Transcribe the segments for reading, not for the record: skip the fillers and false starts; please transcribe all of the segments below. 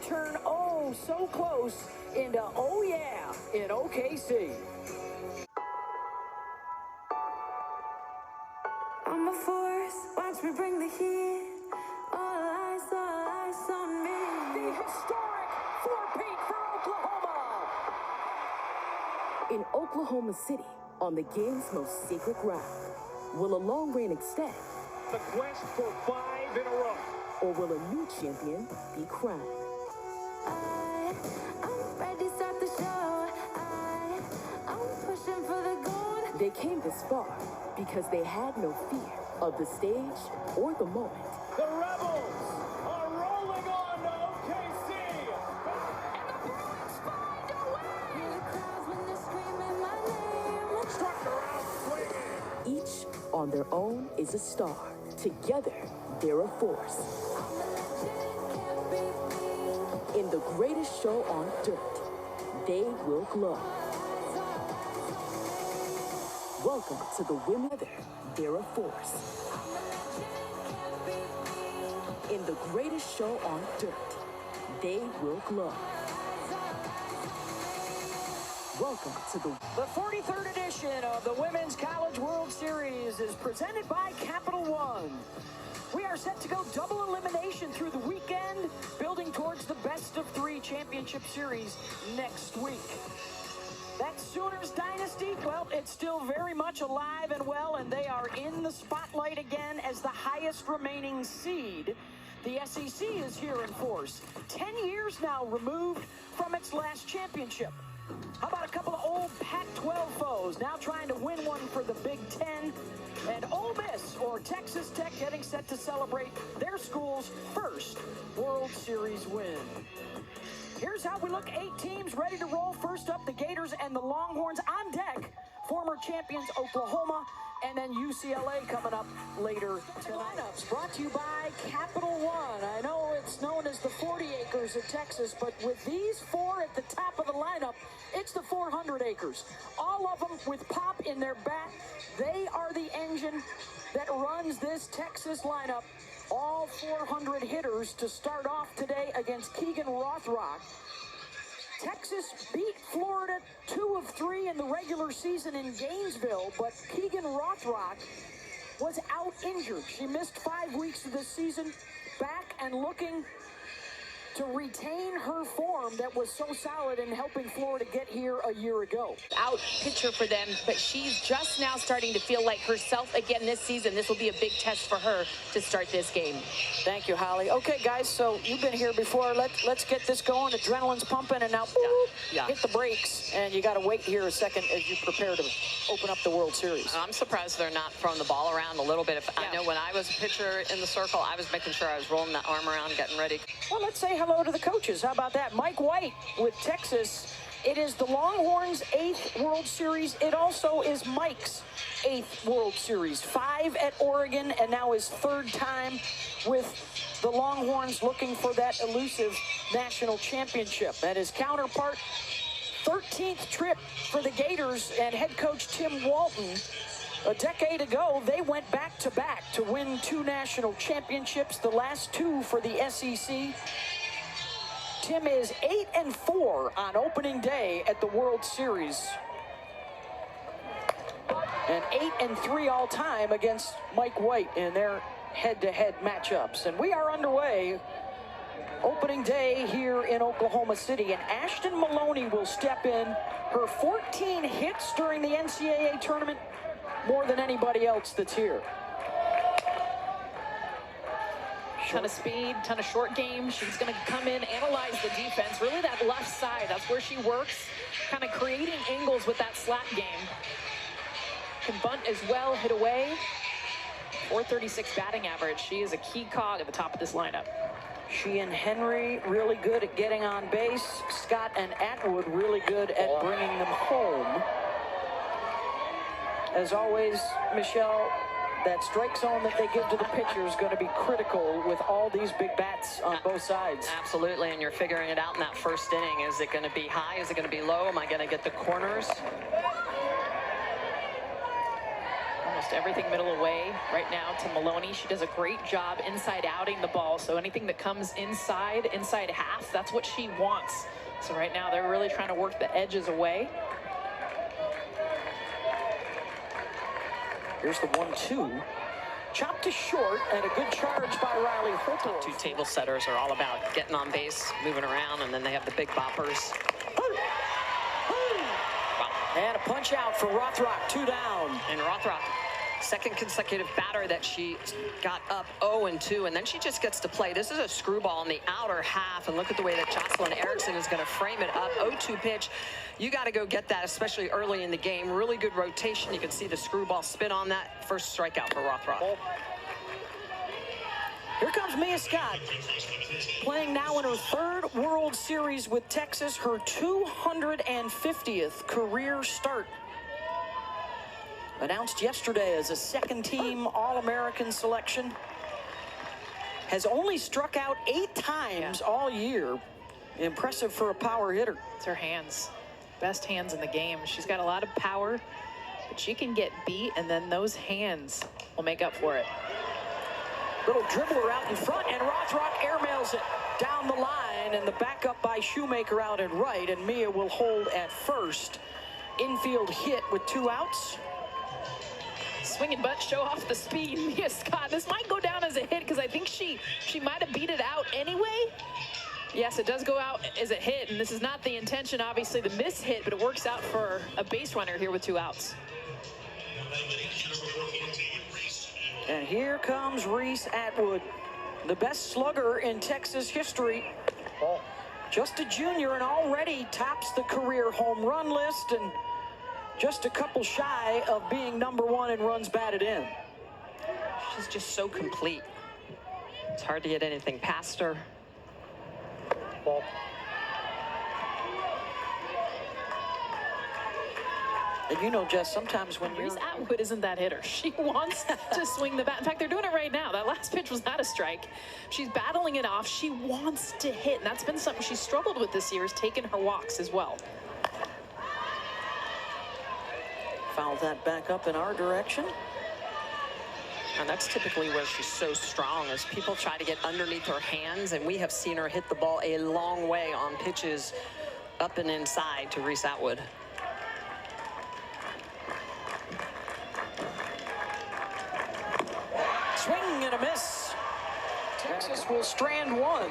turn oh so close into oh yeah in OKC. I'm a force, watch me bring the heat. All eyes on me. The historic four-peat for Oklahoma. In Oklahoma City, on the game's most sacred ground, will a long reign extend? The quest for 5 in a row. Or will a new champion be crowned? I'm ready to start the show. I'm pushing for the gold. They came this far because they had no fear of the stage or the moment. The Rebels are rolling on to OKC. And the Bruins find a way. Hear the crowds when they're screaming my name. Struck around swinging. Each on their own is a star. Together, they're a force. I'm a legend, can't beat me. In the greatest show on dirt, they will glow. Welcome to the women. They're a force. I'm a legend, can't beat me. In the greatest show on dirt, they will glow. Welcome to The 43rd edition of the Women's College World Series is presented by Capital One. We are set to go double elimination through the weekend, building towards the best of 3 championship series next week. That Sooners dynasty, well, it's still very much alive and well, and they are in the spotlight again as the highest remaining seed. The SEC is here in force, 10 years now removed from its last championship. How about a couple of old Pac-12 foes now trying to win one for the Big Ten? And Ole Miss or Texas Tech getting set to celebrate their school's first World Series win. Here's how we look. 8 teams ready to roll. First up, the Gators and the Longhorns on deck. Former champions Oklahoma, and then UCLA coming up later tonight. Lineups brought to you by Capital One. I know it's known as the 40 acres of Texas, but with these 4 at the top of the lineup, it's the 400 acres. All of them with pop in their back. They are the engine that runs this Texas lineup. All 400 hitters to start off today against Keegan Rothrock. Texas beat Florida 2 of 3 in the regular season in Gainesville, but Keegan Rothrock was out injured. She missed 5 weeks of the season, back and looking to retain her form that was so solid in helping Florida get here a year ago. Out pitcher for them, but she's just now starting to feel like herself again this season. This will be a big test for her to start this game. Thank you, Holly. Okay, guys, so you've been here before. Let's get this going. Adrenaline's pumping, and now boop, hit the brakes, and you got to wait here a second as you prepare to open up the World Series. I'm surprised they're not throwing the ball around a little bit. I know when I was a pitcher in the circle, I was making sure I was rolling that arm around, getting ready. Well, let's say hello to the coaches. How about that? Mike White with Texas. It is the Longhorns' 8th World Series. It also is Mike's 8th World Series. 5 at Oregon, and now his 3rd time with the Longhorns looking for that elusive national championship. And his counterpart, 13th trip for the Gators and head coach Tim Walton. A decade ago, they went back-to-back to win 2 national championships, the last 2 for the SEC. Tim is 8-4 on opening day at the World Series. And 8-3 all time against Mike White in their head-to-head matchups. And we are underway. Opening day here in Oklahoma City, and Ashton Maloney will step in. Her 14 hits during the NCAA tournament, more than anybody else that's here. Ton of speed, ton of short game. She's going to come in, analyze the defense. Really that left side, that's where she works, kind of creating angles with that slap game. Can bunt as well, hit away. 436 batting average. She is a key cog at the top of this lineup. She and Henry really good at getting on base. Scott and Atwood really good at bringing them home. As always, Michelle, that strike zone that they give to the pitcher is going to be critical with all these big bats on both sides. Absolutely, and you're figuring it out in that first inning. Is it going to be high? Is it going to be low? Am I going to get the corners? almost everything middle away right now to Maloney. She does a great job inside outing the ball. So anything that comes inside half, that's what she wants. So right now they're really trying to work the edges away. Here's the 1-2. Chopped to short, and a good charge by Riley Holtor. Two table setters are all about getting on base, moving around, and then they have the big boppers. And a punch out for Rothrock, 2 down. And Rothrock, second consecutive batter that she got up 0-2, and then she just gets to play. This is a screwball in the outer half, and look at the way that Jocelyn Erickson is going to frame it up. 0-2 pitch. You got to go get that, especially early in the game. Really good rotation. You can see the screwball spin on that. First strikeout for Rothrock. Here comes Mia Scott, playing now in her 3rd World Series with Texas, her 250th career start. Announced yesterday as a second-team All-American selection. Has only struck out 8 times all year. Impressive for a power hitter. It's her hands. Best hands in the game. She's got a lot of power, but she can get beat, and then those hands will make up for it. Little dribbler out in front, and Rothrock airmails it down the line, and the backup by Shoemaker out at right, and Mia will hold at first. Infield hit with 2 outs. Swinging butt, show off the speed. Mia Scott, this might go down as a hit because I think she might have beat it out anyway. Yes, it does go out as a hit, and this is not the intention, obviously, the miss hit, but it works out for a base runner here with 2 outs. And here comes Reese Atwood, the best slugger in Texas history. Just a junior and already tops the career home run list, and just a couple shy of being #1 in runs batted in. She's just so complete. It's hard to get anything past her. And you know, Jess, sometimes when you're... Reese Atwood isn't that hitter. She wants to swing the bat. In fact, they're doing it right now. That last pitch was not a strike. She's battling it off. She wants to hit, and that's been something she's struggled with this year, is taking her walks as well. Foul that back up in our direction. And that's typically where she's so strong, as people try to get underneath her hands, and we have seen her hit the ball a long way on pitches up and inside to Reese Atwood. Swing and a miss. Texas will strand 1.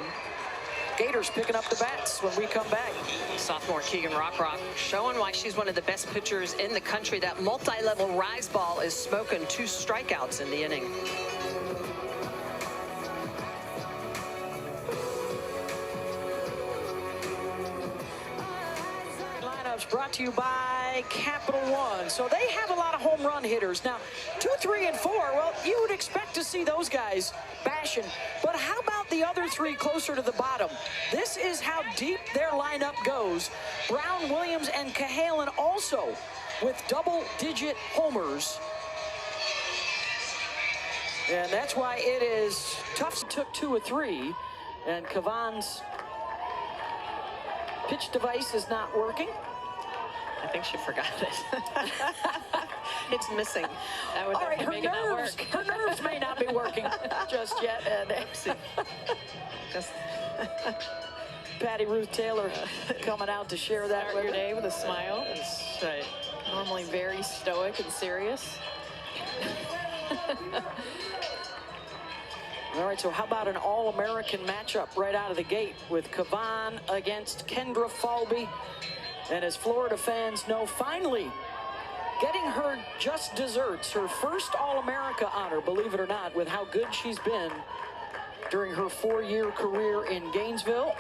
Gators picking up the bats when we come back. Sophomore Keegan Rothrock showing why she's one of the best pitchers in the country. That multi-level rise ball is smoking. 2 strikeouts in the inning. Lineups brought to you by Capital One. So they have a lot of home run hitters. Now, 2, 3, and 4, well, you would expect to see those guys bashing. But how about the other 3 closer to the bottom? This is how deep their lineup goes. Brown, Williams, and Cahalan also with double-digit homers. And that's why it is tough. Took 2 of 3, and Kavan's pitch device is not working. I think she forgot it. It's missing. That would All right, make it not work. her nerves may not be working just yet. And Just Patty Ruth Taylor coming out to share that Start with your her. day with a smile. that's right. Normally very stoic and serious. All right, so how about an All-American matchup right out of the gate with Cavan against Kendra Falby? And as Florida fans know, finally getting her just desserts, her first All-America honor, believe it or not, with how good she's been during her 4-year career in Gainesville.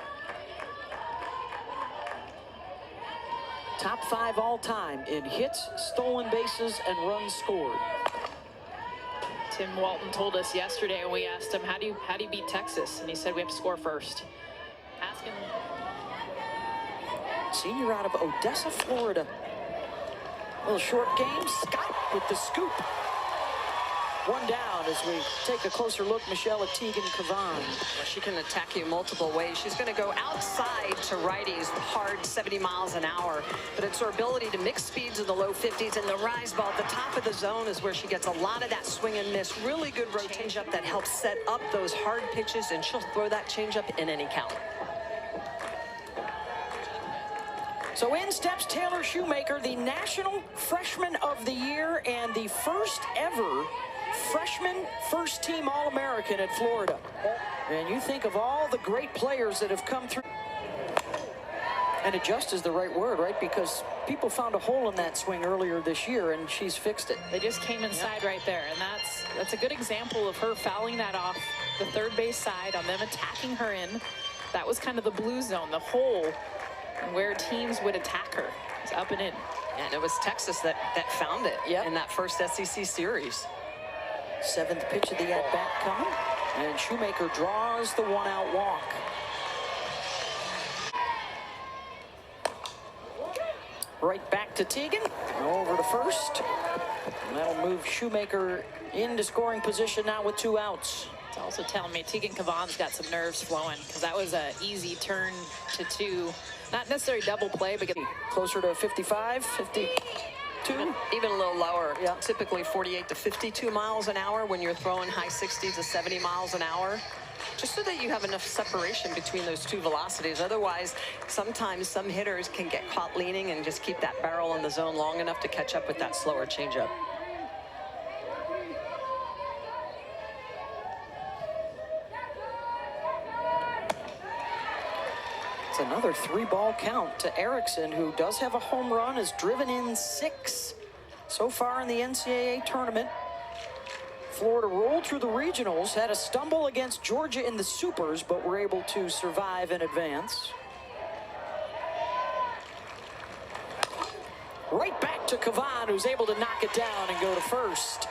Top 5 all-time in hits, stolen bases, and runs scored. Tim Walton told us yesterday when we asked him, how do you beat Texas? And he said, we have to score first. Ask him. Senior out of Odessa, Florida. Little short game. Scott with the scoop. one down as we take a closer look, Michelle, at Tegan Cavan. She can attack you multiple ways. She's going to go outside to righties, hard 70 miles an hour. But it's her ability to mix speeds in the low 50s and the rise ball at the top of the zone is where she gets a lot of that swing and miss. Really good changeup that helps set up those hard pitches, and she'll throw that changeup in any count. So in steps Taylor Shoemaker, the National Freshman of the Year and the first ever freshman first-team All-American at Florida. And you think of all the great players that have come through. And adjust is the right word, right? Because people found a hole in that swing earlier this year, and she's fixed it. They just came inside right there, and that's a good example of her fouling that off the third base side on them attacking her in. That was kind of the blue zone, the hole, and where teams would attack her. It's up and in. And it was Texas that found it in that first SEC series. Seventh pitch of the at-bat coming, and Shoemaker draws the one-out walk. Right back to Tegan, over to first. And that'll move Shoemaker into scoring position now with 2 outs. It's also telling me Tegan Cavan's got some nerves flowing, because that was an easy turn to 2. Not necessarily double play, but closer to 55, 52. Even a little lower. Yeah. Typically 48 to 52 miles an hour when you're throwing high 60s to 70 miles an hour. Just so that you have enough separation between those two velocities. Otherwise, sometimes some hitters can get caught leaning and just keep that barrel in the zone long enough to catch up with that slower changeup. It's another 3-ball count to Erickson, who does have a home run, has driven in 6 so far in the NCAA tournament. Florida rolled through the regionals, had a stumble against Georgia in the Supers, but were able to survive and advance. Right back to Cavan, who's able to knock it down and go to first.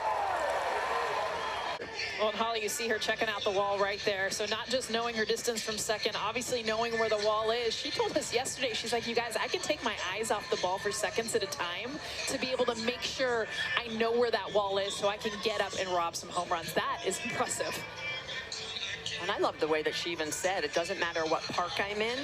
Well, and Holly, you see her checking out the wall right there. So not just knowing her distance from second, obviously knowing where the wall is. She told us yesterday, she's like, you guys, I can take my eyes off the ball for seconds at a time to be able to make sure I know where that wall is so I can get up and rob some home runs. That is impressive. And I love the way that she even said, it doesn't matter what park I'm in.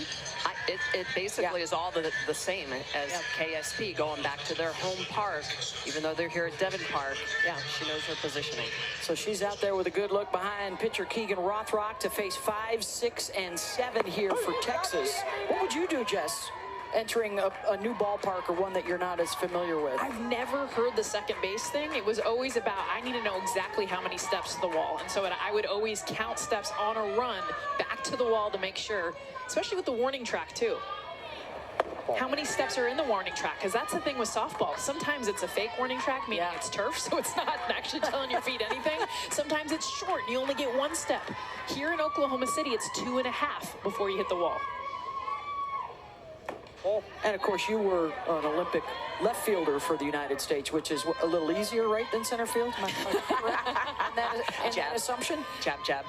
It basically is all the same as KSP going back to their home park, even though they're here at Devon Park. Yeah, she knows her positioning. So she's out there with a good look behind pitcher Keegan Rothrock to face 5, 6, and 7 here for Texas. What would you do, Jess, entering a new ballpark or one that you're not as familiar with? I've never heard the second base thing. It was always about, I need to know exactly how many steps to the wall. And so I would always count steps on a run back to the wall to make sure, especially with the warning track too. How many steps are in the warning track? Because that's the thing with softball. Sometimes it's a fake warning track, meaning it's turf, so it's not actually telling your feet anything. Sometimes it's short, and you only get 1 step. Here in Oklahoma City, it's 2.5 before you hit the wall. And of course, you were an Olympic left fielder for the United States, which is a little easier, right, than center field? Am I correct in that assumption? Jab, jab.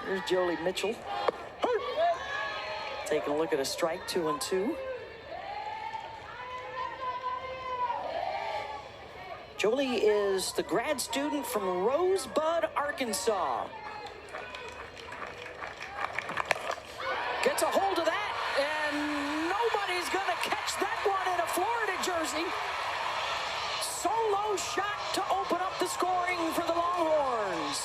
Here's Jolie Mitchell. Taking a look at a strike, 2-2. Jolie is the grad student from Rosebud, Arkansas. Gets a hold of that, and nobody's going to catch that one in a Florida jersey. Solo shot to open up the scoring for the Longhorns.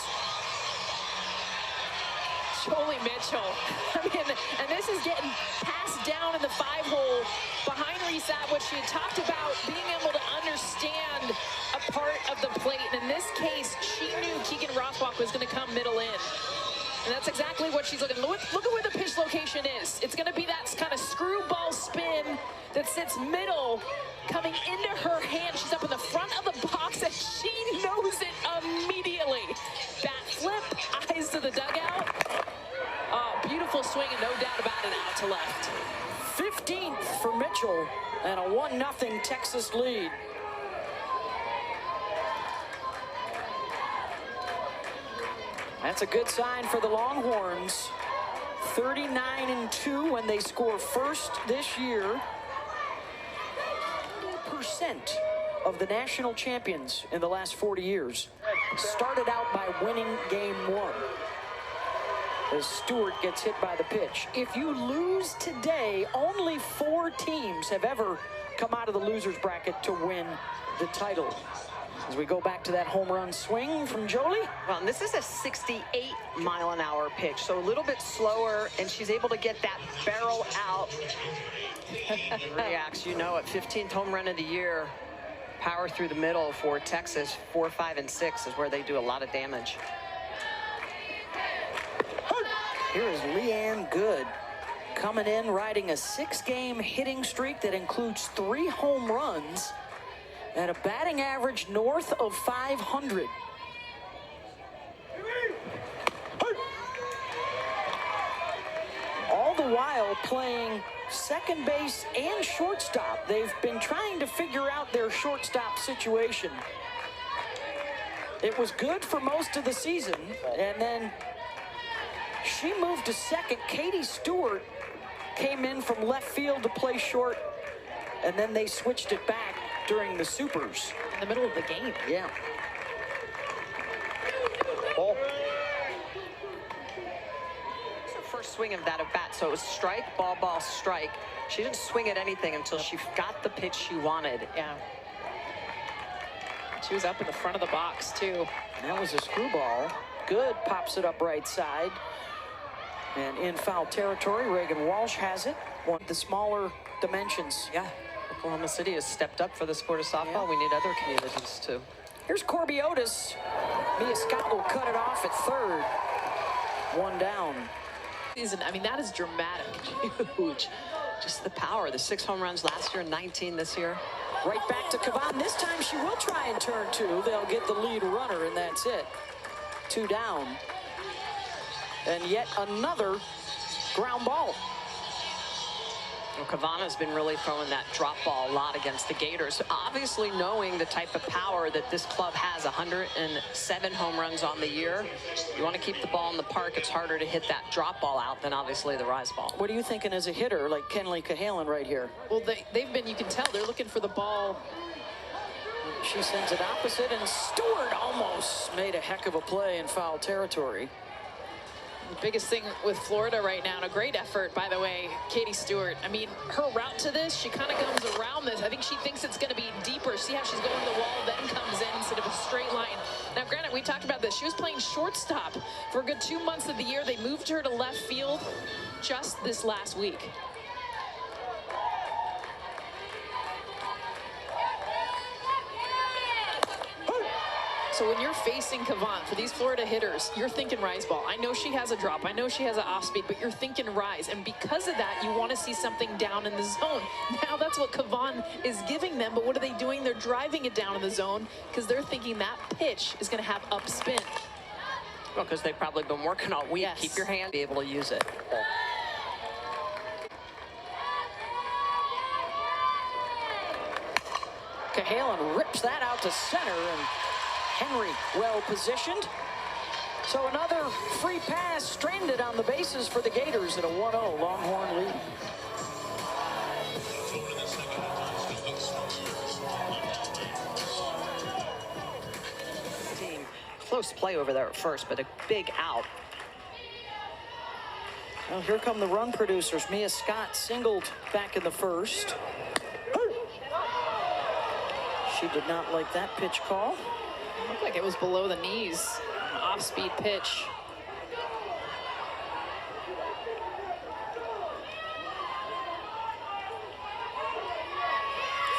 Jolie Mitchell. I mean, and this is getting passed down in the 5-hole behind Reese Atwood. She had talked about being able to understand a part of the plate. And in this case, she knew Keegan Rothrock was going to come middle in. And that's exactly what she's looking. Look at where the pitch location is. It's going to be that kind of screwball spin that sits middle, coming into her hand. She's up in the front of the box, and she knows it immediately. Bat flip, eyes to the dugout. Oh, beautiful swing, and no doubt about it, out to left. 15th for Mitchell, and a 1-0 Texas lead. That's a good sign for the Longhorns. 39-2 when they score first this year. 90% of the national champions in the last 40 years started out by winning game 1. As Stewart gets hit by the pitch. If you lose today, only 4 teams have ever come out of the loser's bracket to win the title. As we go back to that home run swing from Jolie. Well, and this is a 68-mile-an-hour pitch, so a little bit slower, and she's able to get that barrel out. Reacts, you know it, 15th home run of the year. Power through the middle for Texas. 4, 5, and 6 is where they do a lot of damage. Here is Leanne Good coming in, riding a 6-game hitting streak that includes 3 home runs and a batting average north of 500. All the while playing second base and shortstop. They've been trying to figure out their shortstop situation. It was good for most of the season, and then she moved to second. Katie Stewart came in from left field to play short, and then they switched it back during the supers. In the middle of the game. Yeah. Ball. It's her first swing of that at bat, so it was strike, ball, ball, strike. She didn't swing at anything until she got the pitch she wanted. Yeah. She was up in the front of the box, too. That was a screwball. Good, pops it up right side. And in foul territory, Reagan Walsh has it. One of the smaller dimensions. Yeah. Oklahoma City has stepped up for the sport of softball. Yeah. We need other communities too. Here's Corby Otis. Mia Scott will cut it off at third. 1 down. I mean, that is dramatic. Huge. Just the power. The 6 home runs last year, 19 this year. Right back to Kavan. This time she will try and turn 2. They'll get the lead runner, and that's it. 2 down. And yet another ground ball. Well, Kavanagh's been really throwing that drop ball a lot against the Gators. Obviously knowing the type of power that this club has, 107 home runs on the year. You want to keep the ball in the park, it's harder to hit that drop ball out than obviously the rise ball. What are you thinking as a hitter, like Kenley Cahalan right here? Well, they've been, you can tell, they're looking for the ball. She sends it opposite, and Stewart almost made a heck of a play in foul territory. The biggest thing with Florida right now, and a great effort, by the way, Katie Stewart. I mean, her route to this, she kind of comes around this. I think she thinks it's going to be deeper. See how she's going to the wall, then comes in instead of a straight line. Now, granted, we talked about this. She was playing shortstop for a good 2 months of the year. They moved her to left field just this last week. So when you're facing Kavan, for these Florida hitters, you're thinking rise ball. I know she has a drop. I know she has an off speed, but you're thinking rise. And because of that, you want to see something down in the zone. Now that's what Kavan is giving them. But what are they doing? They're driving it down in the zone because they're thinking that pitch is going to have up spin. Well, because they've probably been working all week. Yes. Keep your hand, be able to use it. Cahalan rips that out to center, and Henry well positioned. So another free pass stranded on the bases for the Gators at a 1-0 Longhorn lead. Close play over there at first, but a big out. Well, here come the run producers. Mia Scott singled back in the first. She did not like that pitch call. It looked like it was below the knees. An off-speed pitch.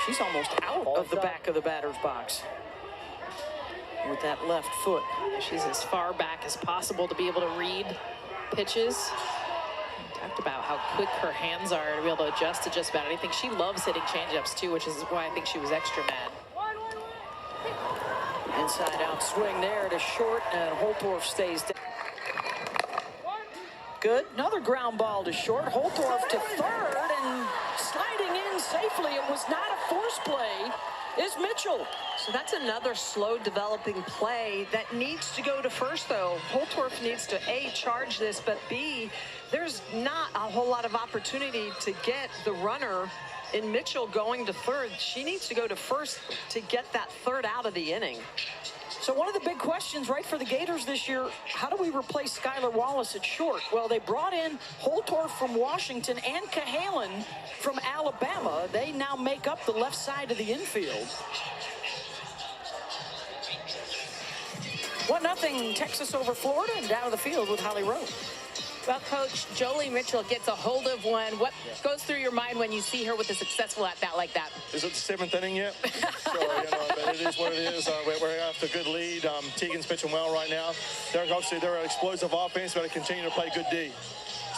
She's almost out of the back of the batter's box with that left foot. She's as far back as possible to be able to read pitches. We talked about how quick her hands are to be able to adjust to just about anything. She loves hitting changeups too, which is why I think she was extra mad. Inside out swing there to short, and Holtorf stays down. Good. Another ground ball to short. Holtorf to third, and sliding in safely. It was not a force play. Is Mitchell. So that's another slow developing play that needs to go to first, though. Holtorf needs to A, charge this, but B, there's not a whole lot of opportunity to get the runner in Mitchell going to third. She needs to go to first to get that third out of the inning. So one of the big questions, right, for the Gators this year, how do we replace Skylar Wallace at short? Well, they brought in Holtorf from Washington and Cahalan from Alabama. They now make up the left side of the infield. 1-0 Texas over Florida, and down to the field with Holly Rowe. Well, Coach, Jolie Mitchell gets a hold of one. What goes through your mind when you see her with a successful at-bat like that? Is it the 7th inning yet? So, but it is what it is. We're after a good lead. Teagan's pitching well right now. They're an explosive offense, but they continue to play good D.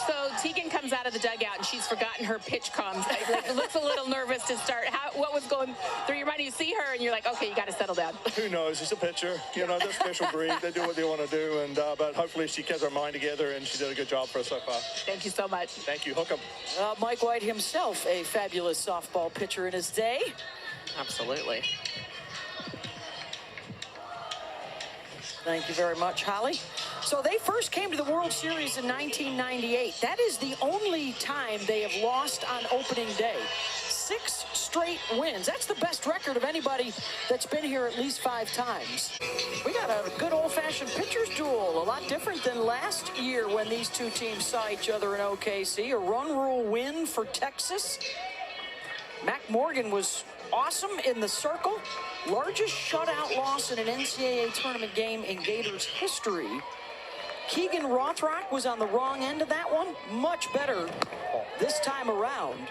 So Teagan comes out of the dugout and she's forgotten her pitch comms. Like, looks a little nervous to start. What was going through your mind? You see her and you're like, okay, you got to settle down. Who knows? She's a pitcher. They're special breed. They do what they want to do, and but hopefully she kept her mind together and she did a good job for us so far. Thank you so much. Thank you. Hook 'em. Mike White himself, a fabulous softball pitcher in his day. Absolutely. Thank you very much, Holly. So they first came to the World Series in 1998. That is the only time they have lost on opening day. 6 straight wins. That's the best record of anybody that's been here at least 5 times. We got a good old-fashioned pitcher's duel, a lot different than last year when these two teams saw each other in OKC. A run rule win for Texas. Mac Morgan was awesome in the circle. Largest shutout loss in an NCAA tournament game in Gators history. Keegan Rothrock was on the wrong end of that one. Much better this time around.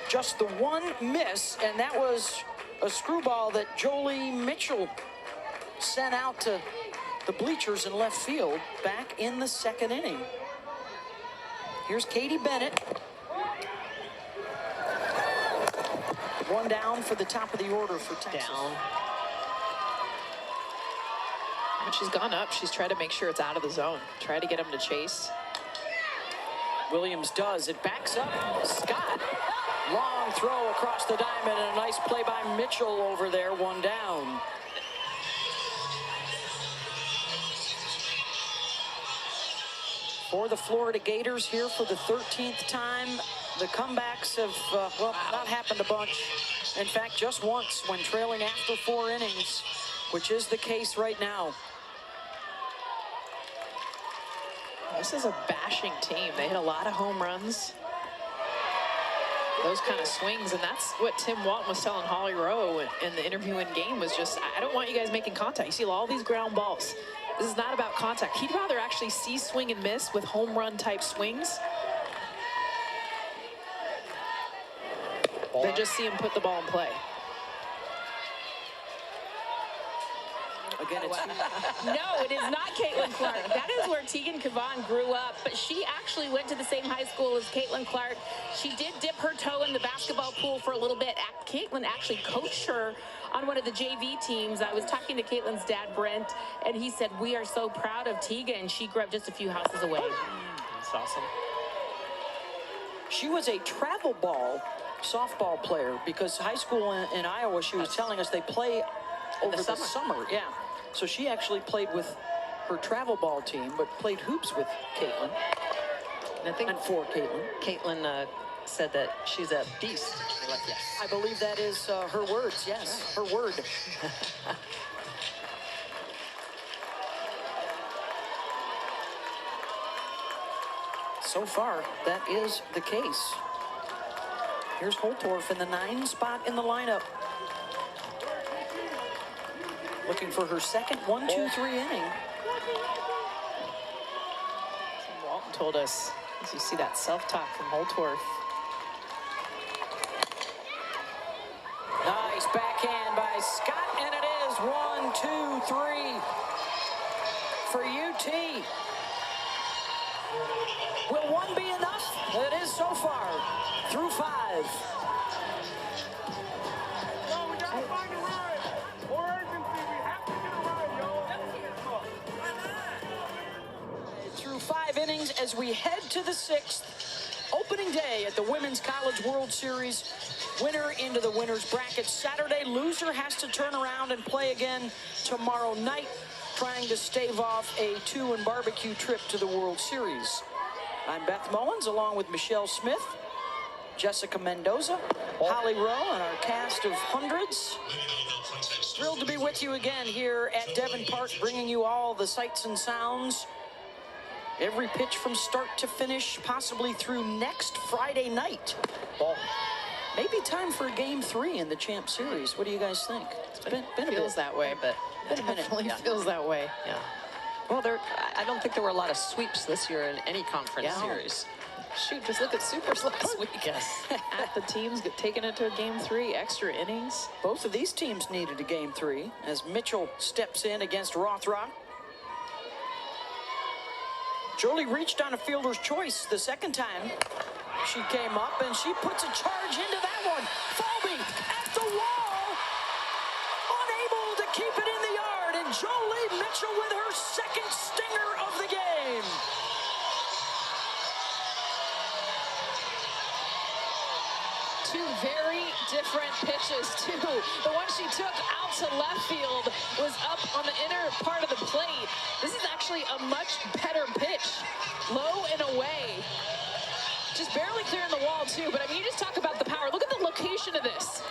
Just the one miss, and that was a screwball that Jolie Mitchell sent out to the bleachers in left field back in the 2nd inning. Here's Katie Bennett. One down for the top of the order for Texas. Down. When she's gone up, she's tried to make sure it's out of the zone. Try to get him to chase. Williams does. It backs up. Scott. Long throw across the diamond, and a nice play by Mitchell over there. One down. For the Florida Gators here for the 13th time. The comebacks have, not happened a bunch. In fact, just once when trailing after 4 innings, which is the case right now. This is a bashing team. They hit a lot of home runs. Those kind of swings, and that's what Tim Walton was telling Holly Rowe in the interview in game was just, I don't want you guys making contact. You see all these ground balls. This is not about contact. He'd rather actually see swing and miss with home run type swings than just see him put the ball in play. Again, it's No, it is not Caitlin Clark. That is where Teagan Cavan grew up, but she actually went to the same high school as Caitlin Clark. She did dip her toe in the basketball pool for a little bit. Caitlin actually coached her on one of the JV teams. I was talking to Caitlin's dad, Brent, and he said, we are so proud of Teagan. She grew up just a few houses away. That's awesome. She was a travel ball softball player because high school in Iowa, she was telling us they play over the summer. Yeah. So she actually played with her travel ball team, but played hoops with Caitlin. And I think for Caitlin. Caitlin said that she's a beast. Like, yes. I believe that is her words. Yes, her word. So far, that is the case. Here's Holtorf in the 9 spot in the lineup. Looking for her second 1-2-3 inning. Walton told us, as you see that self-talk from Holtorf. Nice backhand by Scott, and it is 1-2-3 for UT. Will 1 be enough? It is so far, through 5. No, we gotta find a ride. More urgency. We have to get a ride, yo. Through 5 innings as we head to the 6th. Opening day at the Women's College World Series. Winner into the winner's bracket Saturday. Loser has to turn around and play again tomorrow night, trying to stave off a 2-and-barbecue trip to the World Series. I'm Beth Mullins, along with Michelle Smith, Jessica Mendoza, Holly Rowe, and our cast of hundreds. Thrilled to be with you again here at Devon Park, bringing you all the sights and sounds. Every pitch from start to finish, possibly through next Friday night. Maybe time for a Game 3 in the Champ Series. What do you guys think? It's been a Feels bit. that way, but Been a minute. definitely Yeah. feels that way. Yeah. Well, I don't think there were a lot of sweeps this year in any conference Yeah. series. Shoot, just look at Supers last week. Yes. At the teams taking it to a Game 3, extra innings. Both of these teams needed a Game 3 as Mitchell steps in against Rothrock. Jolie reached on a fielder's choice the second time. She came up and she puts a charge into that one. Falvey at the wall, unable to keep it in the yard, and Jolie Mitchell with her second stinger of the game. Two very different pitches, too. The one she took out to left field was up on the inner part of the plate. This is actually a much better pitch. Low and away. Just barely clearing the wall, too. But, I mean, you just talk about the power. Look at the location of this.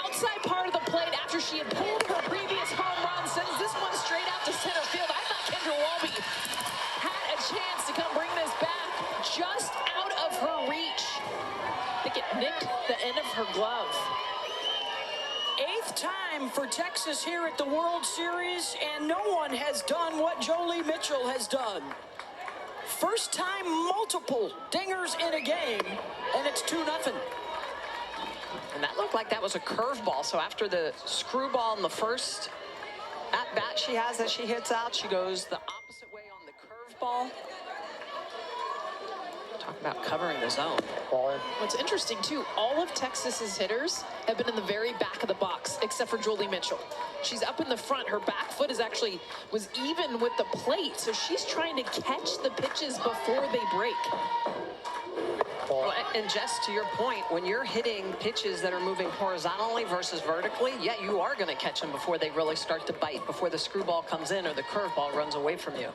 Outside part of the plate after she had pulled her previous home run, sends this one straight out to center field. I thought Kendra Walby had a chance to come bring this back just out of her reach. I think it nicked the end of her glove. Eighth time for Texas here at the World Series, and no one has done what Jolie Mitchell has done. First time multiple dingers in a game, and it's 2-0. And that looked like that was a curveball. So after the screwball in the first at-bat she has that she hits out, she goes the opposite way on the curveball. Talk about covering the zone. What's interesting, too, all of Texas's hitters have been in the very back of the box, except for Jolie Mitchell. She's up in the front. Her back foot was even with the plate, so she's trying to catch the pitches before they break. Well, and Jess, to your point, when you're hitting pitches that are moving horizontally versus vertically, yeah, you are going to catch them before they really start to bite, before the screwball comes in or the curveball runs away from you.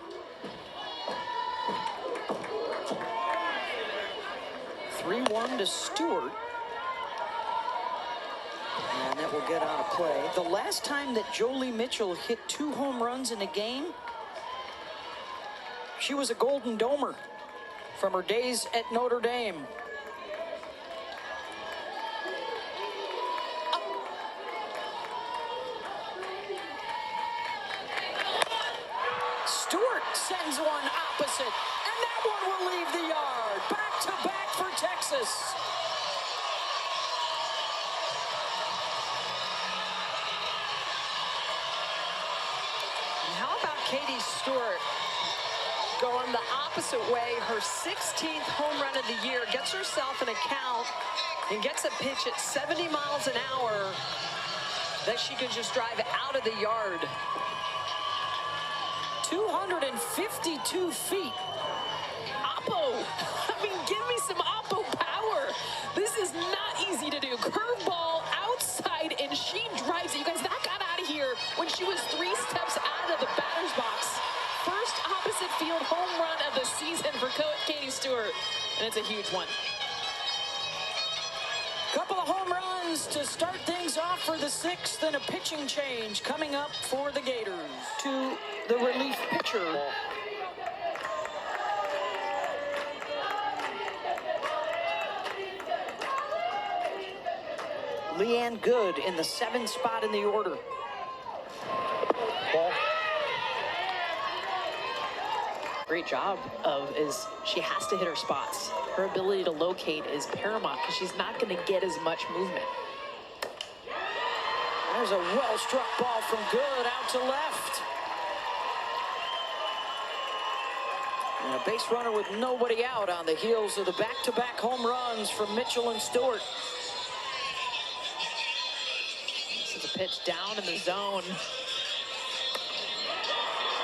3-1 to Stewart. And that will get out of play. The last time that Jolie Mitchell hit 2 home runs in a game, she was a Golden Domer from her days at Notre Dame. Stewart sends one opposite, and that one will leave the yard. Back to back for Texas. And how about Katie Stewart going the opposite way? Her 16th home run of the year, gets herself an account and gets a pitch at 70 miles an hour that she can just drive out of the yard. 252 feet. Oppo. I mean, give me some Oppo power. This is not easy to do. Curveball outside, and she drives it. You guys, that got out of here when she was 3 steps out of the batter's box. First opposite field home run of the season for Katie Stewart, and it's a huge one. Couple of home runs to start things off for the 6th, and a pitching change coming up for the Gators. To the relief pitcher. Leanne Good in the 7th spot in the order. Great job is she has to hit her spots. Her ability to locate is paramount because she's not going to get as much movement. There's a well-struck ball from Good out to left. And a base runner with nobody out on the heels of the back-to-back home runs from Mitchell and Stewart. This is a pitch down in the zone.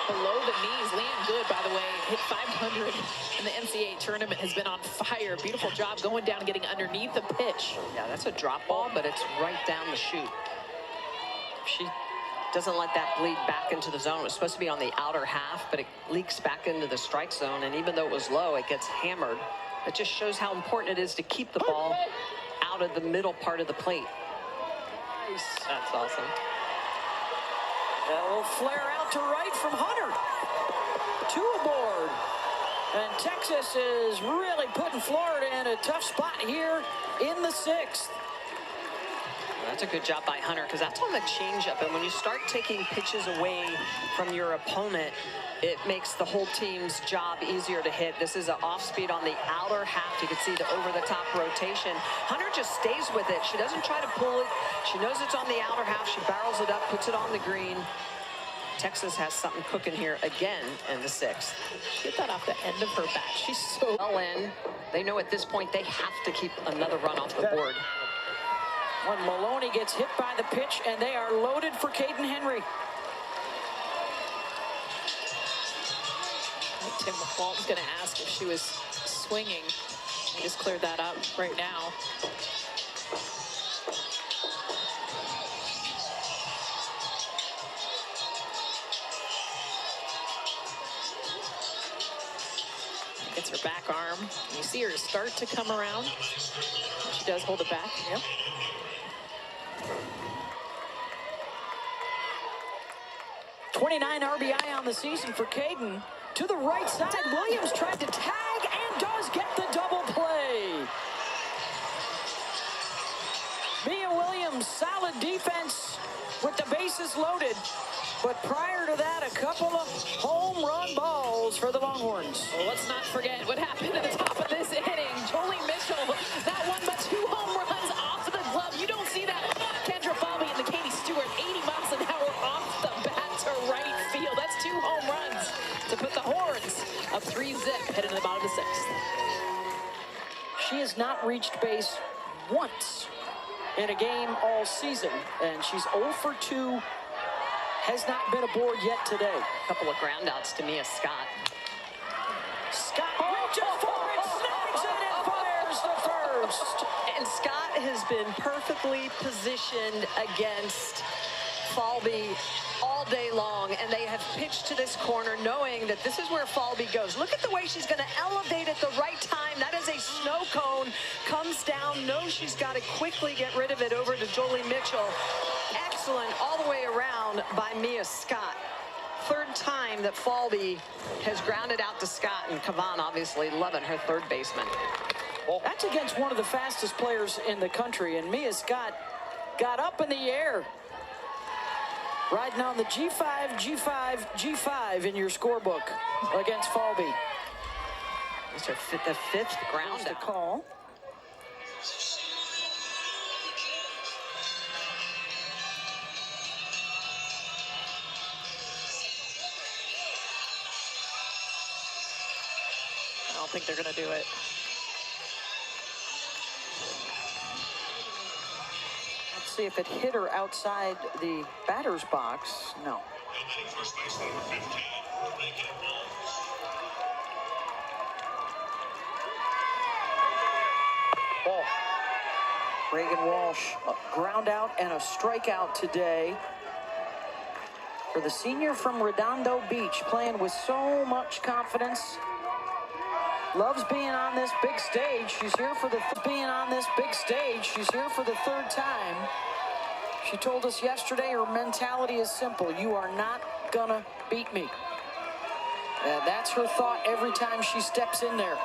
Below the knees, Leanne Good, by the way, hit 500 in the NCAA tournament, has been on fire. Beautiful job going down and getting underneath the pitch. Yeah, that's a drop ball, but it's right down the chute. She doesn't let that bleed back into the zone. It was supposed to be on the outer half, but it leaks back into the strike zone, and even though it was low, it gets hammered. It just shows how important it is to keep the ball out of the middle part of the plate. Nice. That's awesome. That will flare out to right from Hunter. 2 aboard. And Texas is really putting Florida in a tough spot here in the 6th. That's a good job by Hunter, because that's on the changeup. And when you start taking pitches away from your opponent, it makes the whole team's job easier to hit. This is an off speed on the outer half. You can see the over-the-top rotation. Hunter just stays with it. She doesn't try to pull it. She knows it's on the outer half. She barrels it up, puts it on the green. Texas has something cooking here again in the 6th. Get that off the end of her bat. She's so Well in. They know at this point they have to keep another run off the board. When Maloney gets hit by the pitch, and they are loaded for Caden Henry. Tim Walton's going to ask if she was swinging. He just cleared that up right now. Gets her back arm. You see her start to come around. She does hold it back. Yep. 29 RBI on the season for Caden. To the right side, Williams tried to tag and does get the double play. Mia Williams, solid defense with the bases loaded. But prior to that, a couple of home run balls for the Longhorns. Well, let's not forget what happened at the top of this inning. Jolie Mitchell, that one but 2 home runs off of the glove. You don't see that. Kendra Falvey and the Katie Stewart, 80 miles an hour off the bat to right field. That's 2 home runs to put the Horns up 3-zip, heading to the bottom of the 6th. She has not reached base once in a game all season, and she's 0 for 2. Has not been aboard yet today. A couple of groundouts to Mia Scott. Scott reaches for it, snags it, and fires the first. And Scott has been perfectly positioned against Falvey all day long, and they have pitched to this corner knowing that this is where Falvey goes. Look at the way she's going to elevate at the right time. That is a snow cone. Comes down, knows she's got to quickly get rid of it over to Jolie Mitchell. Excellent all the way around by Mia Scott. 3rd time that Falvey has grounded out to Scott, and Kavan obviously loving her third baseman. That's against one of the fastest players in the country, and Mia Scott got up in the air. Riding on the G5, G5, G5 in your scorebook against Falvey. It's her the 5th ground The out. call. I don't think they're going to do it. Let's see if it hit her outside the batter's box. No. Reagan Walsh, a ground out and a strikeout today for the senior from Redondo Beach, playing with so much confidence. Loves being on this big stage. She's here for the 3rd time. She told us yesterday her mentality is simple. You are not gonna beat me. And that's her thought every time she steps in there.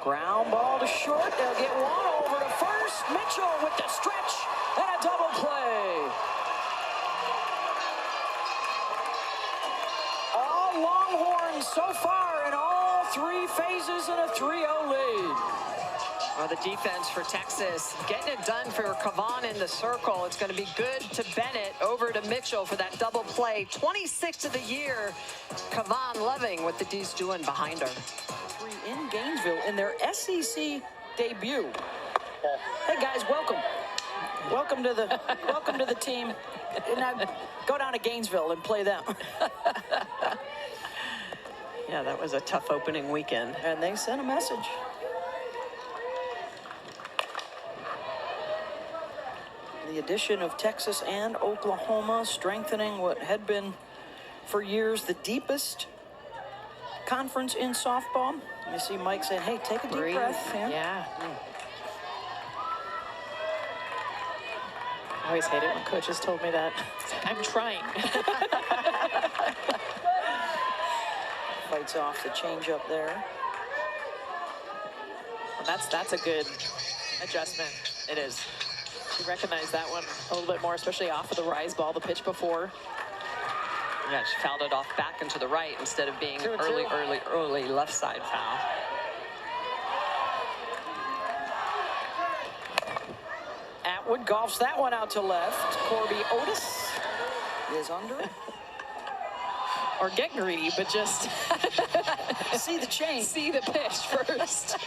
Ground ball to short. They'll get one over to first. Mitchell with the stretch and a double play. All Longhorns so far in all 3 phases and a 3-0 lead. Well, the defense for Texas getting it done for Kavan in the circle. It's going to be good to Bennett, over to Mitchell for that double play. 26th of the year. Kavan loving what the D's doing behind her. In Gainesville in their SEC debut. Hey guys, welcome. Welcome to the team. Now go down to Gainesville and play them. Yeah, that was a tough opening weekend. And they sent a message. The addition of Texas and Oklahoma strengthening what had been for years the deepest conference in softball. You see Mike saying, hey, take a deep breath. Yeah. I always hate it when coaches told me that. I'm trying. Fights off the changeup there. Well, that's a good adjustment. It is. She recognized that one a little bit more, especially off of the rise ball, the pitch before. Yeah, she fouled it off back into the right instead of being early left side foul. Atwood golfs that one out to left. Corby Otis is under. Or get greedy, but just see the change. See the pitch first,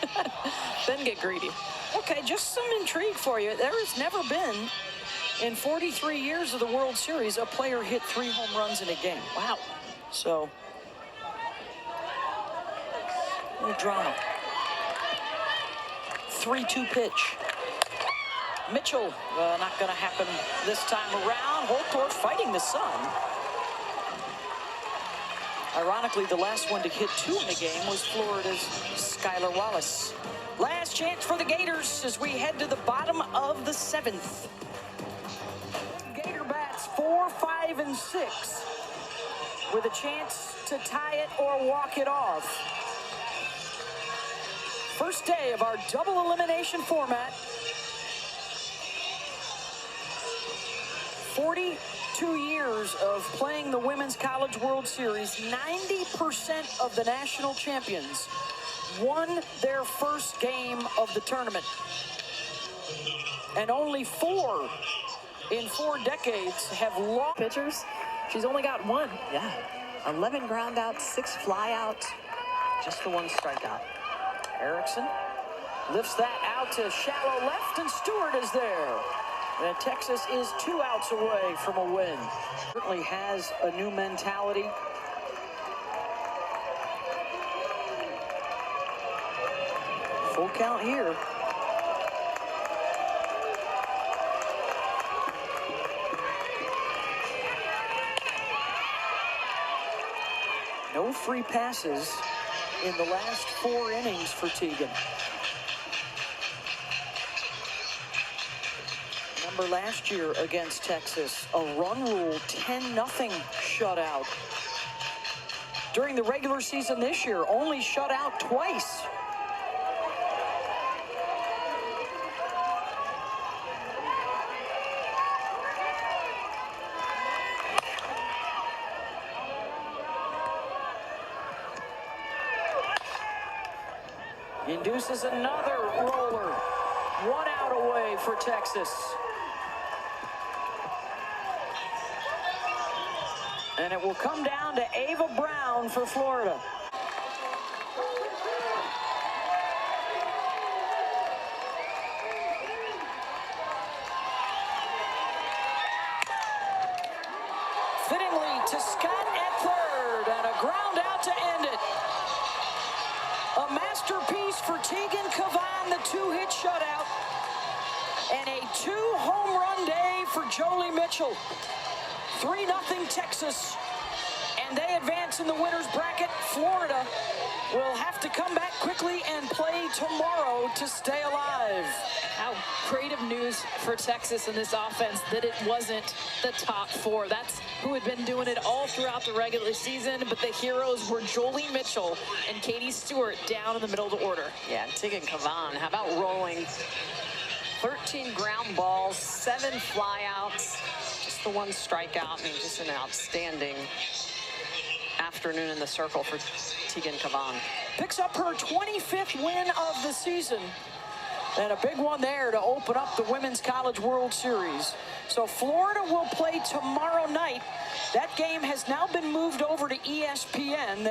then get greedy. Okay, just some intrigue for you. There has never been, in 43 years of the World Series, a player hit 3 home runs in a game. Wow. So, a little drama. 3-2 pitch. Mitchell, not going to happen this time around. Holtorf fighting the sun. Ironically, the last one to hit 2 in a game was Florida's Skylar Wallace. Last chance for the Gators as we head to the bottom of the 7th. Gator bats 4, 5, and 6 with a chance to tie it or walk it off. First day of our double elimination format. 42 years of playing the Women's College World Series, 90% of the national champions won their first game of the tournament. And only 4 in 4 decades have lost. Pitchers, she's only got 1. Yeah, 11 ground outs, 6 fly outs, just the 1 strikeout. Erickson lifts that out to shallow left, and Stewart is there. And Texas is 2 outs away from a win. Certainly has a new mentality. Full count here. No free passes in the last 4 innings for Teagan. Remember last year against Texas, a run rule 10-0 shutout. During the regular season this year, only shut out twice. Induces another roller. 1 out away for Texas. And it will come down to Ava Brown for Florida. Fittingly to Scott at third, and a ground out to end it. A masterpiece for Teagan Cavan, the 2-hit shutout, and a 2-home run day for Jolie Mitchell. 3-0 Texas, and they advance in the winner's bracket. Florida will have to come back quickly and play tomorrow to stay alive. How creative news for Texas in this offense that it wasn't the top 4. That's who had been doing it all throughout the regular season, but the heroes were Jolie Mitchell and Katie Stewart down in the middle of the order. Yeah, Teagan Cavan, how about rolling 13 ground balls, 7 flyouts, just the 1 strikeout, and just an outstanding afternoon in the circle for Teagan Cavan. Picks up her 25th win of the season. And a big one there to open up the Women's College World Series. So Florida will play tomorrow night. That game has now been moved over to ESPN.